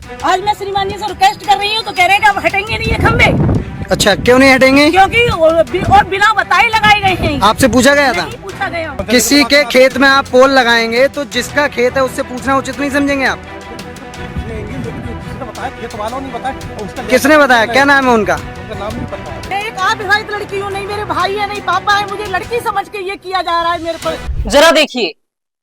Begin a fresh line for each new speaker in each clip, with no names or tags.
आज मैं श्रीमान जी से रिक्वेस्ट कर रही हूँ तो कह रहे हैं कि अब हटेंगे नहीं ये खम्भे।
अच्छा, क्यों नहीं हटेंगे?
क्योंकि और बिना बताए लगाए गए हैं।
आपसे पूछा गया था?
नहीं पूछा गया।
किसी के खेत में आप पोल लगाएंगे तो जिसका खेत है उससे पूछना उचित नहीं समझेंगे आप?
खेत वालों ने बताया।
किसने बताया? क्या नाम है उनका?
नाम नहीं पता।
मैं एक अविवाहित लड़की हूँ, नहीं मेरे भाई है नहीं पापा है, मुझे लड़की समझ के ये किया जा रहा है मेरे पर।
जरा देखिए,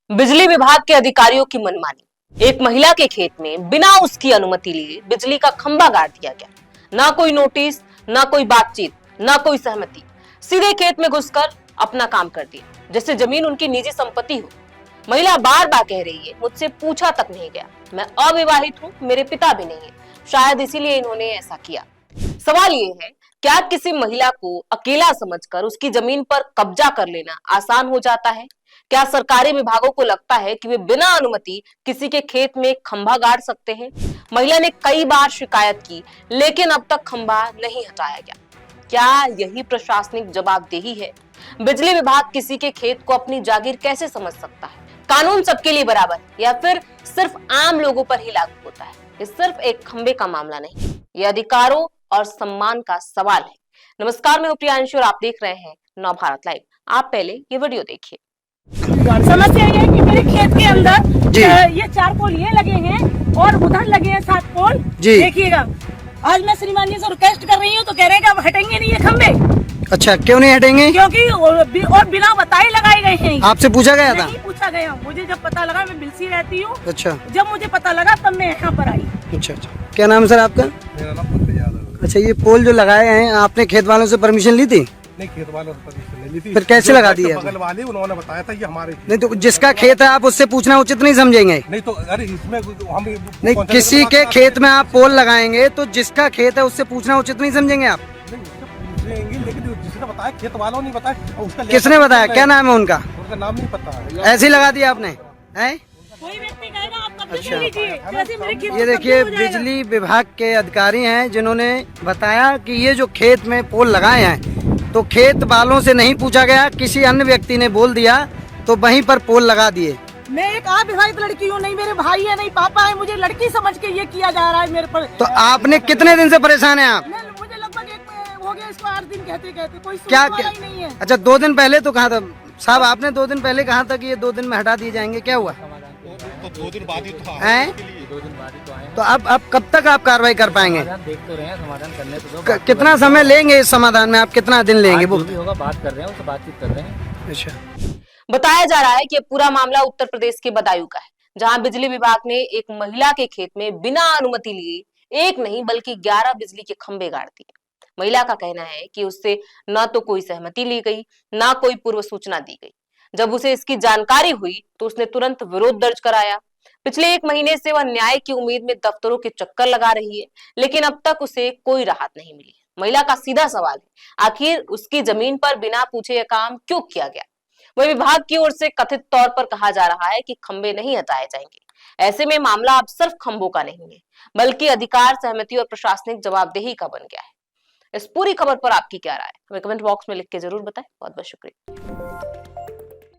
बिजली विभाग के अधिकारियों की मनमानी। एक महिला के खेत में बिना उसकी अनुमति लिए बिजली का खंभा गाड़ दिया गया। ना कोई नोटिस, ना कोई बातचीत, ना कोई सहमति, सीधे खेत में घुसकर अपना काम कर दिया, जैसे जमीन उनकी निजी संपत्ति हो। महिला बार बार कह रही है, मुझसे पूछा तक नहीं गया, मैं अविवाहित हूँ, मेरे पिता भी नहीं है, शायद इसीलिए इन्होंने ऐसा किया। सवाल ये है, क्या किसी महिला को अकेला समझकर उसकी जमीन पर कब्जा कर लेना आसान हो जाता है? क्या सरकारी विभागों को लगता है कि वे बिना अनुमति किसी के खेत में खंभा गाड़ सकते हैं? महिला ने कई बार शिकायत की, लेकिन अब तक खंभा नहीं हटाया गया। क्या यही प्रशासनिक जवाबदेही है? बिजली विभाग किसी के खेत को अपनी जागीर कैसे समझ सकता है? कानून सबके लिए बराबर या फिर सिर्फ आम लोगों पर ही लागू होता है? ये सिर्फ एक खंबे का मामला नहीं, ये अधिकारों और सम्मान का सवाल है। नमस्कार, मैं प्रियांशु और आप देख रहे हैं नव भारत लाइव। आप पहले ये वीडियो देखिए।
समस्या ये है कि मेरे खेत के अंदर ये 4 पोल ये लगे हैं और उधर लगे हैं 7 पोल। देखिएगा, आज मैं श्रीमान जी से रिक्वेस्ट कर रही हूँ तो कह रहे हैं कि अब हटेंगे नहीं ये खंबे।
अच्छा, क्यों नहीं हटेंगे?
क्योंकि और बिना बताए लगाए गए हैं।
आपसे पूछा गया था?
नहीं पूछा गया, मुझे जब पता लगा, मैं बिलसी रहती हूँ।
अच्छा,
जब मुझे पता लगा तब मैं यहाँ पर आई।
अच्छा, क्या नाम सर आपका?
मेरा नाम पंकज यादव।
अच्छा, ये पोल जो लगाए हैं आपने खेत वालों से परमिशन ली थी?
नहीं, खेत वालों ने परमिशन नहीं ली थी।
फिर कैसे लगा दी है?
बगल वाले उन्होंने बताया था ये हमारे।
नहीं तो जिसका खेत है आप उससे पूछना उचित नहीं समझेंगे?
नहीं तो अरे इसमें हम
नहीं, किसी के खेत में आप पोल लगाएंगे तो जिसका खेत है उससे पूछना उचित नहीं समझेंगे आप?
लेकिन जिसने बताया खेत वालों ने बताया। उसका
किसने बताया? क्या नाम है उनका?
उनका नाम नहीं पता।
ऐसे ही लगा दिया आपने? हैं?
कोई व्यक्ति कहेगा आप कब्जे
अच्छा।
कर लीजिए, जैसे मेरे खेत
ये
में
देखिए,
कब्जा हो जाएगा।
बिजली विभाग के अधिकारी हैं जिन्होंने बताया कि ये जो खेत में पोल लगाए हैं तो खेत वालों से नहीं पूछा गया, किसी अन्य व्यक्ति ने बोल दिया तो वहीं पर पोल लगा दिए।
मैं एक अविवाहित लड़की हूँ, नहीं मेरे भाई है नहीं पापा है, मुझे लड़की समझ के ये किया जा रहा है मेरे पर।
तो आपने कितने दिन से परेशान हैं आप?
मुझे लगभग 1 हो गया इसको 8 दिन कहते कहते, कोई
क्या
सुनने वाला ही नहीं है।
अच्छा, 2 दिन पहले तो कहा था साहब, आपने 2 दिन पहले कहा था कि ये 2 दिन में हटा दिए जाएंगे, क्या हुआ?
तो 2 दिन बाद ही तो
हैं?
2 दिन बाद ही तो आए।
तो अब कब तक आप कार्रवाई कर पाएंगे?
देख तो रहे हैं, समाधान करने तो दो।
कितना समय लेंगे इस समाधान में? आप कितना दिन लेंगे? वो
जो भी होगा बात कर रहे हैं, उससे बातचीत कर रहे हैं।
अच्छा,
बताया जा रहा है कि पूरा मामला उत्तर प्रदेश के बदायूं का है, जहां बिजली विभाग ने एक महिला के खेत में बिना अनुमति लिए एक नहीं बल्कि 11 बिजली के खंभे गाड़ दिए। महिला का कहना है कि उससे न तो कोई सहमति ली गई, ना कोई पूर्व सूचना दी गई। जब उसे इसकी जानकारी हुई तो उसने तुरंत विरोध दर्ज कराया। पिछले 1 महीने से वह न्याय की उम्मीद में दफ्तरों के चक्कर लगा रही है, लेकिन अब तक उसे कोई राहत नहीं मिली। महिला का सीधा सवाल है, आखिर उसकी जमीन पर बिना पूछे यह काम क्यों किया गया? वह विभाग की ओर से कथित तौर पर कहा जा रहा है कि खंबे नहीं हटाए जाएंगे। ऐसे में मामला अब सिर्फ खंभों का नहीं है, बल्कि अधिकार, सहमति और प्रशासनिक जवाबदेही का बन गया है। इस पूरी खबर पर आपकी क्या राय है? हमें कमेंट बॉक्स में लिख के जरूर बताएं। बहुत बहुत शुक्रिया।